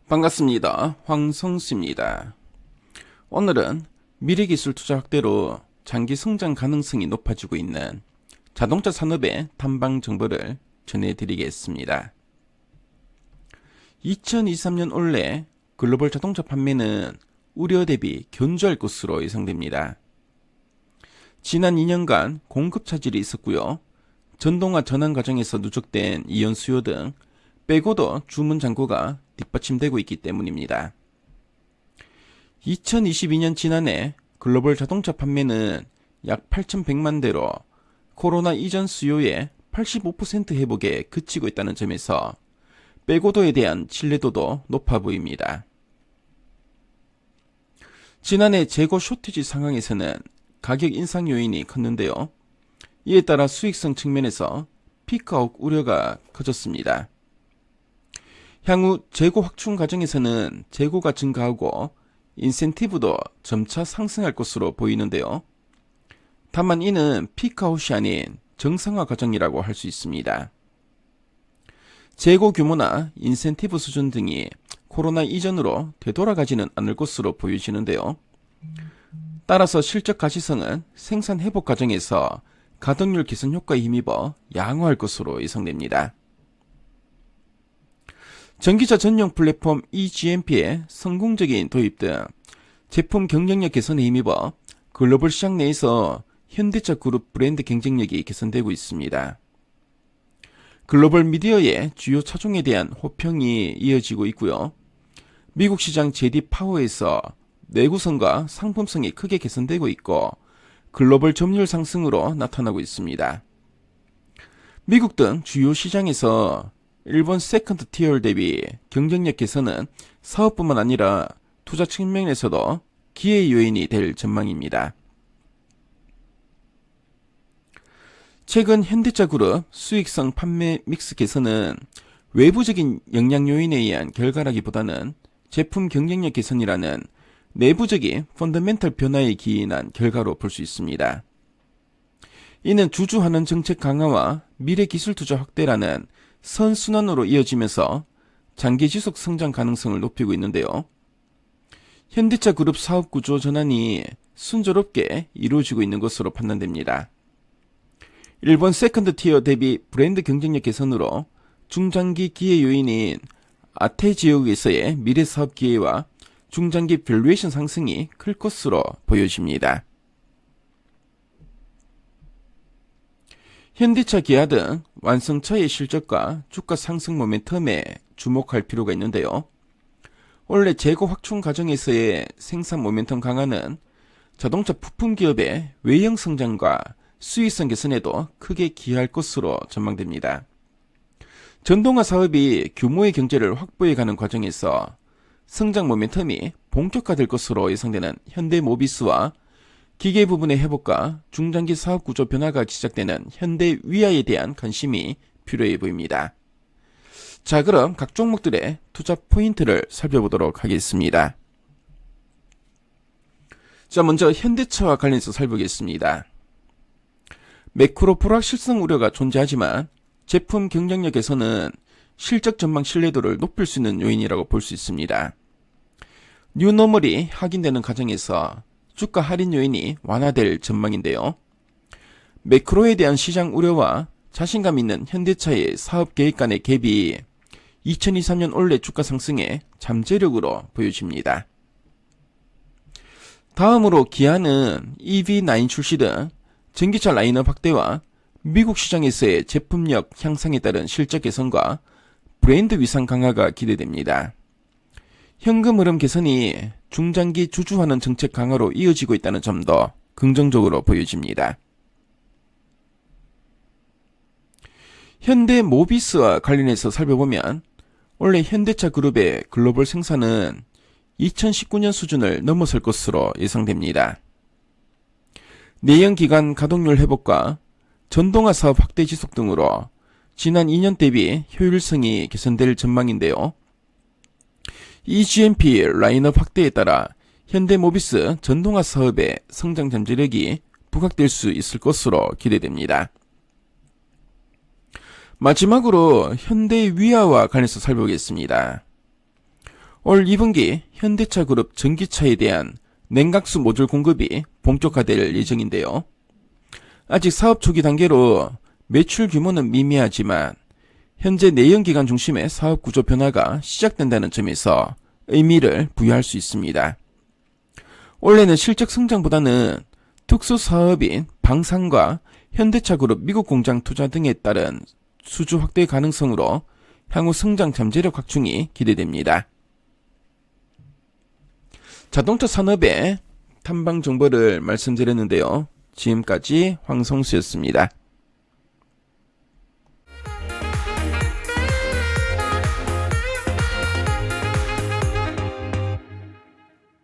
반갑습니다. 황성수입니다. 오늘은 미래기술 투자 확대로 장기 성장 가능성이 높아지고 있는 자동차 산업의 탐방 정보를 전해드리겠습니다. 2023년 올해 글로벌 자동차 판매는 우려 대비 견조할 것으로 예상됩니다. 지난 2년간 공급 차질이 있었고요. 전동화 전환 과정에서 누적된 이연 수요 등 빼고도 주문 잔고가 뒷받침되고 있기 때문입니다. 2022년 지난해 글로벌 자동차 판매는 약 8,100만 대로 코로나 이전 수요의 85% 회복에 그치고 있다는 점에서 빼고도에 대한 신뢰도도 높아 보입니다. 지난해 재고 쇼티지 상황에서는 가격 인상 요인이 컸는데요. 이에 따라 수익성 측면에서 피크아웃 우려가 커졌습니다. 향후 재고 확충 과정에서는 재고가 증가하고 인센티브도 점차 상승할 것으로 보이는데요. 다만 이는 피크아웃이 아닌 정상화 과정이라고 할 수 있습니다. 재고 규모나 인센티브 수준 등이 코로나 이전으로 되돌아가지는 않을 것으로 보여지는데요. 따라서 실적 가시성은 생산 회복 과정에서 가동률 개선 효과에 힘입어 양호할 것으로 예상됩니다. 전기차 전용 플랫폼 eGMP의 성공적인 도입 등 제품 경쟁력 개선에 힘입어 글로벌 시장 내에서 현대차 그룹 브랜드 경쟁력이 개선되고 있습니다. 글로벌 미디어의 주요 차종에 대한 호평이 이어지고 있고요. 미국 시장 JD 파워에서 내구성과 상품성이 크게 개선되고 있고 글로벌 점유율 상승으로 나타나고 있습니다. 미국 등 주요 시장에서 일본 세컨드 티어 대비 경쟁력 개선은 사업뿐만 아니라 투자 측면에서도 기회 요인이 될 전망입니다. 최근 현대차 그룹 수익성 판매 믹스 개선은 외부적인 영향 요인에 의한 결과라기보다는 제품 경쟁력 개선이라는 내부적인 펀더멘털 변화에 기인한 결과로 볼 수 있습니다. 이는 주주환원 정책 강화와 미래 기술 투자 확대라는 선순환으로 이어지면서 장기 지속 성장 가능성을 높이고 있는데요. 현대차 그룹 사업 구조 전환이 순조롭게 이루어지고 있는 것으로 판단됩니다. 일본 세컨드 티어 대비 브랜드 경쟁력 개선으로 중장기 기회 요인인 아태 지역에서의 미래 사업 기회와 중장기 밸류에이션 상승이 클 것으로 보여집니다. 현대차, 기아 등 완성차의 실적과 주가 상승 모멘텀에 주목할 필요가 있는데요. 올해 재고 확충 과정에서의 생산 모멘텀 강화는 자동차 부품 기업의 외형 성장과 수익성 개선에도 크게 기여할 것으로 전망됩니다. 전동화 사업이 규모의 경제를 확보해가는 과정에서 성장 모멘텀이 본격화될 것으로 예상되는 현대모비스와 기계 부분의 회복과 중장기 사업 구조 변화가 시작되는 현대위아에 대한 관심이 필요해 보입니다. 자, 그럼 각 종목들의 투자 포인트를 살펴보도록 하겠습니다. 자, 먼저 현대차와 관련해서 살펴보겠습니다. 매크로 불확실성 우려가 존재하지만 제품 경쟁력에서는 실적 전망 신뢰도를 높일 수 있는 요인이라고 볼 수 있습니다. 뉴노멀이 확인되는 과정에서 주가 할인 요인이 완화될 전망인데요. 매크로에 대한 시장 우려와 자신감 있는 현대차의 사업 계획 간의 갭이 2023년 올해 주가 상승의 잠재력으로 보여집니다. 다음으로 기아는 EV9 출시 등 전기차 라인업 확대와 미국 시장에서의 제품력 향상에 따른 실적 개선과 브랜드 위상 강화가 기대됩니다. 현금 흐름 개선이 중장기 주주환원 정책 강화로 이어지고 있다는 점도 긍정적으로 보여집니다. 현대모비스와 관련해서 살펴보면 올해 현대차 그룹의 글로벌 생산은 2019년 수준을 넘어설 것으로 예상됩니다. 내연기관 가동률 회복과 전동화 사업 확대 지속 등으로 지난 2년 대비 효율성이 개선될 전망인데요. eGMP 라인업 확대에 따라 현대모비스 전동화 사업의 성장 잠재력이 부각될 수 있을 것으로 기대됩니다. 마지막으로 현대위아와 관련해서 살펴보겠습니다. 올 2분기 현대차 그룹 전기차에 대한 냉각수 모듈 공급이 본격화될 예정인데요. 아직 사업 초기 단계로 매출 규모는 미미하지만 현재 내연기관 중심의 사업 구조 변화가 시작된다는 점에서 의미를 부여할 수 있습니다. 올해는 실적 성장보다는 특수 사업인 방산과 현대차 그룹 미국 공장 투자 등에 따른 수주 확대 가능성으로 향후 성장 잠재력 확충이 기대됩니다. 자동차 산업의 탐방 정보를 말씀드렸는데요. 지금까지 황성수였습니다.